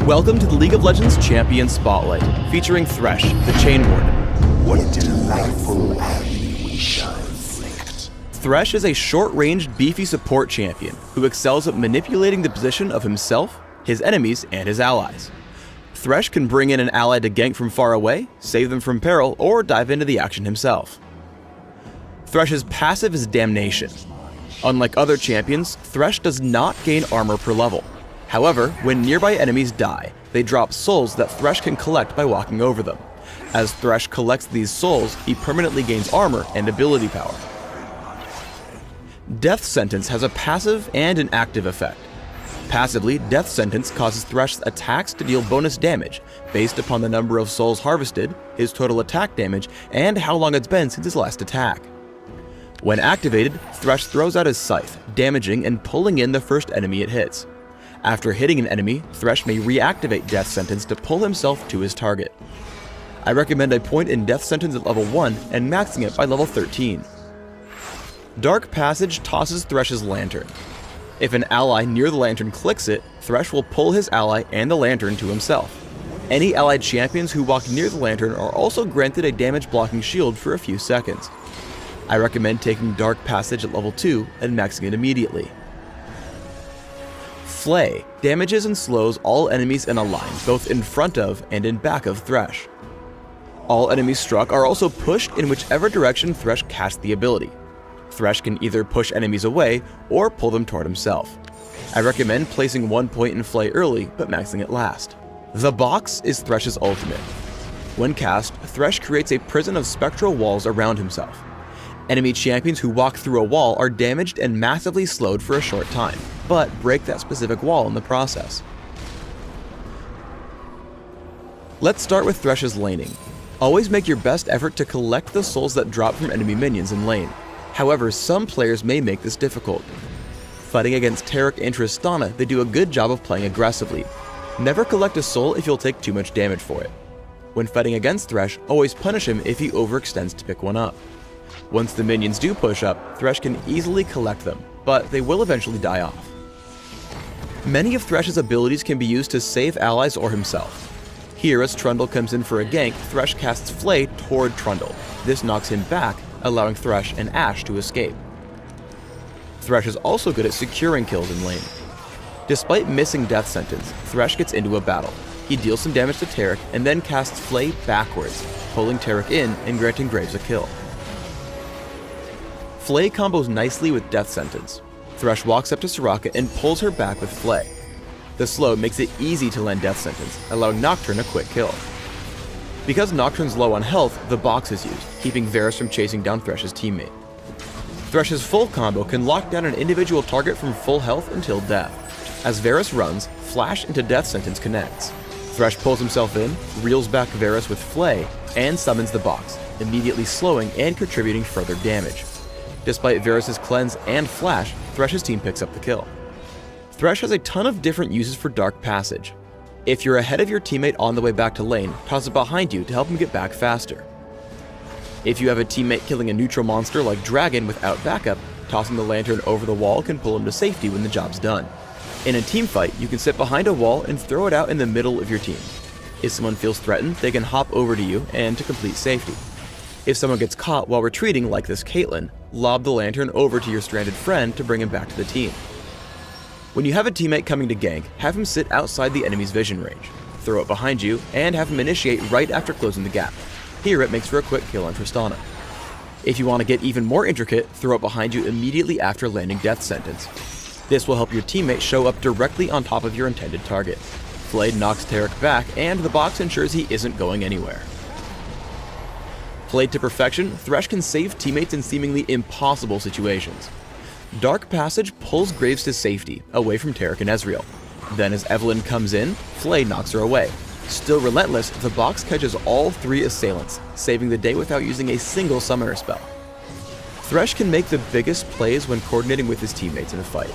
Welcome to the League of Legends Champion Spotlight, featuring Thresh, the Chain Warden. What a delightful agony we shall inflict. Thresh is a short-ranged, beefy support champion who excels at manipulating the position of himself, his enemies, and his allies. Thresh can bring in an ally to gank from far away, save them from peril, or dive into the action himself. Thresh's passive is Damnation. Unlike other champions, Thresh does not gain armor per level. However, when nearby enemies die, they drop souls that Thresh can collect by walking over them. As Thresh collects these souls, he permanently gains armor and ability power. Death Sentence has a passive and an active effect. Passively, Death Sentence causes Thresh's attacks to deal bonus damage based upon the number of souls harvested, his total attack damage, and how long it's been since his last attack. When activated, Thresh throws out his scythe, damaging and pulling in the first enemy it hits. After hitting an enemy, Thresh may reactivate Death Sentence to pull himself to his target. I recommend a point in Death Sentence at level 1 and maxing it by level 13. Dark Passage tosses Thresh's lantern. If an ally near the lantern clicks it, Thresh will pull his ally and the lantern to himself. Any allied champions who walk near the lantern are also granted a damage blocking shield for a few seconds. I recommend taking Dark Passage at level 2 and maxing it immediately. Flay damages and slows all enemies in a line, both in front of and in back of Thresh. All enemies struck are also pushed in whichever direction Thresh casts the ability. Thresh can either push enemies away or pull them toward himself. I recommend placing 1 point in Flay early, but maxing it last. The Box is Thresh's ultimate. When cast, Thresh creates a prison of spectral walls around himself. Enemy champions who walk through a wall are damaged and massively slowed for a short time, but break that specific wall in the process. Let's start with Thresh's laning. Always make your best effort to collect the souls that drop from enemy minions in lane. However, some players may make this difficult. Fighting against Taric and Tristana, they do a good job of playing aggressively. Never collect a soul if you'll take too much damage for it. When fighting against Thresh, always punish him if he overextends to pick one up. Once the minions do push up, Thresh can easily collect them, but they will eventually die off. Many of Thresh's abilities can be used to save allies or himself. Here, as Trundle comes in for a gank, Thresh casts Flay toward Trundle. This knocks him back, allowing Thresh and Ashe to escape. Thresh is also good at securing kills in lane. Despite missing Death Sentence, Thresh gets into a battle. He deals some damage to Taric and then casts Flay backwards, pulling Taric in and granting Graves a kill. Flay combos nicely with Death Sentence. Thresh walks up to Soraka and pulls her back with Flay. The slow makes it easy to land Death Sentence, allowing Nocturne a quick kill. Because Nocturne's low on health, the Box is used, keeping Varus from chasing down Thresh's teammate. Thresh's full combo can lock down an individual target from full health until death. As Varus runs, Flash into Death Sentence connects. Thresh pulls himself in, reels back Varus with Flay, and summons the Box, immediately slowing and contributing further damage. Despite Varus' cleanse and Flash, Thresh's team picks up the kill. Thresh has a ton of different uses for Dark Passage. If you're ahead of your teammate on the way back to lane, toss it behind you to help him get back faster. If you have a teammate killing a neutral monster like Dragon without backup, tossing the lantern over the wall can pull him to safety when the job's done. In a team fight, you can sit behind a wall and throw it out in the middle of your team. If someone feels threatened, they can hop over to you and to complete safety. If someone gets caught while retreating like this Caitlyn, lob the lantern over to your stranded friend to bring him back to the team. When you have a teammate coming to gank, have him sit outside the enemy's vision range, throw it behind you, and have him initiate right after closing the gap. Here it makes for a quick kill on Tristana. If you want to get even more intricate, throw it behind you immediately after landing Death Sentence. This will help your teammate show up directly on top of your intended target. Flay knocks Taric back, and the Box ensures he isn't going anywhere. Played to perfection, Thresh can save teammates in seemingly impossible situations. Dark Passage pulls Graves to safety, away from Taric and Ezreal. Then as Evelynn comes in, Flay knocks her away. Still relentless, the Box catches all 3 assailants, saving the day without using a single summoner spell. Thresh can make the biggest plays when coordinating with his teammates in a fight.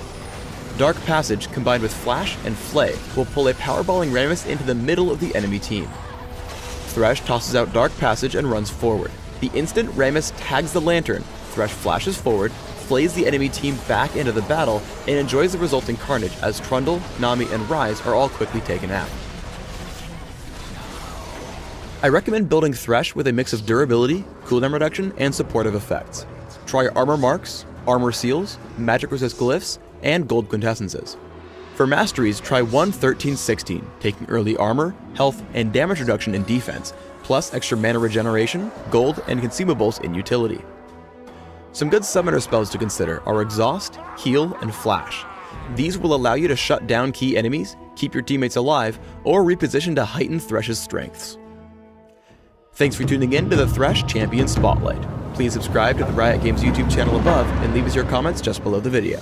Dark Passage, combined with Flash and Flay, will pull a powerballing Rammus into the middle of the enemy team. Thresh tosses out Dark Passage and runs forward. The instant Rammus tags the lantern, Thresh flashes forward, flays the enemy team back into the battle, and enjoys the resulting carnage as Trundle, Nami, and Ryze are all quickly taken out. I recommend building Thresh with a mix of durability, cooldown reduction, and supportive effects. Try armor marks, armor seals, magic resist glyphs, and gold quintessences. For masteries, try 1-13-16, taking early armor, health, and damage reduction in defense, plus extra mana regeneration, gold, and consumables in utility. Some good summoner spells to consider are Exhaust, Heal, and Flash. These will allow you to shut down key enemies, keep your teammates alive, or reposition to heighten Thresh's strengths. Thanks for tuning in to the Thresh Champion Spotlight. Please subscribe to the Riot Games YouTube channel above and leave us your comments just below the video.